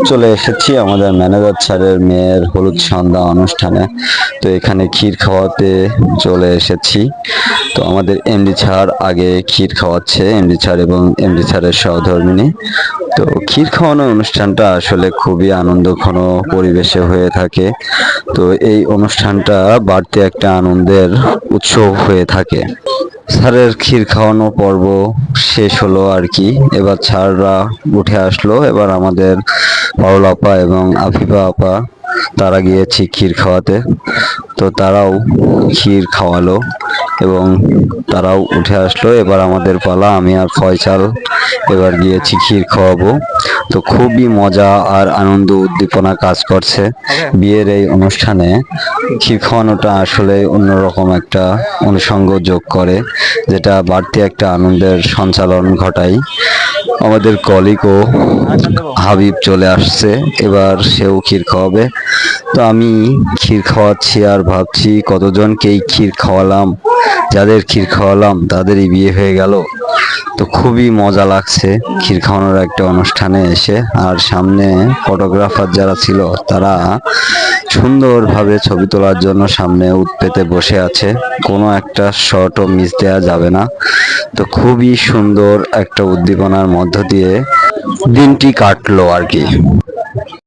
চলে এসেছি আমাদের ম্যানেজার স্যারের মেয়ের হলুদ সন্ধ্যা অনুষ্ঠানে। তো এখানে ক্ষীর খাওয়াতে চলে এসেছি। তো আমাদের এমডি স্যার আগে ক্ষীর খাওয়াচ্ছে, এমডি স্যার এবং এমডি স্যারের সহধর্মিণী। তো ক্ষীর খাওয়ানোর অনুষ্ঠানটা আসলে খুবই আনন্দঘন পরিবেশে হয়ে থাকে। তো এই অনুষ্ঠানটা বাড়তি একটা আনন্দের উৎসব হয়ে থাকে। স্যারের ক্ষীর খাওয়ানো পর্ব শেষ হলো আর কি। এবার স্যাররা উঠে আসলো, এবার আমাদের পারুল আপা এবং আফিফা আপা তারা গিয়েছি ক্ষীর খাওয়াতে। তো তারাও ক্ষীর খাওয়ালো এবং তারাও উঠে আসলো। এবার আমাদের পালা, আমি আর ফয়সাল এবার গিয়েছি ক্ষীর খাওয়াবো। তো খুবই মজা আর আনন্দ উদ্দীপনা কাজ করছে বিয়ের এই অনুষ্ঠানে। ক্ষীর খাওয়ানোটা আসলে অন্যরকম একটা অনুষঙ্গ যোগ করে, যেটা বাড়তি একটা আনন্দের সঞ্চালন ঘটায়। আমাদের কলিগ ও হাবিব চলে আসছে, এবার সেও ক্ষীর খাওয়াবে। তো আমি ক্ষীর খাওয়াচ্ছি আর ভাবছি কতজনকেই ক্ষীর খাওয়ালাম, যাদের ক্ষীর খাওয়ালাম তাদেরই বিয়ে হয়ে গেল। তো খুবই মজা লাগছে ক্ষীর খাওয়ানোর একটা অনুষ্ঠানে এসে। আর সামনে ফটোগ্রাফার যারা ছিল তারা সুন্দরভাবে ছবি তোলার জন্য সামনে উৎপেতে বসে আছে, কোনো একটা শটও মিস দেওয়া যাবে না। তো খুবই সুন্দর একটা উদ্দীপনার মধ্য দিয়ে দিনটি কাটলো আর কি।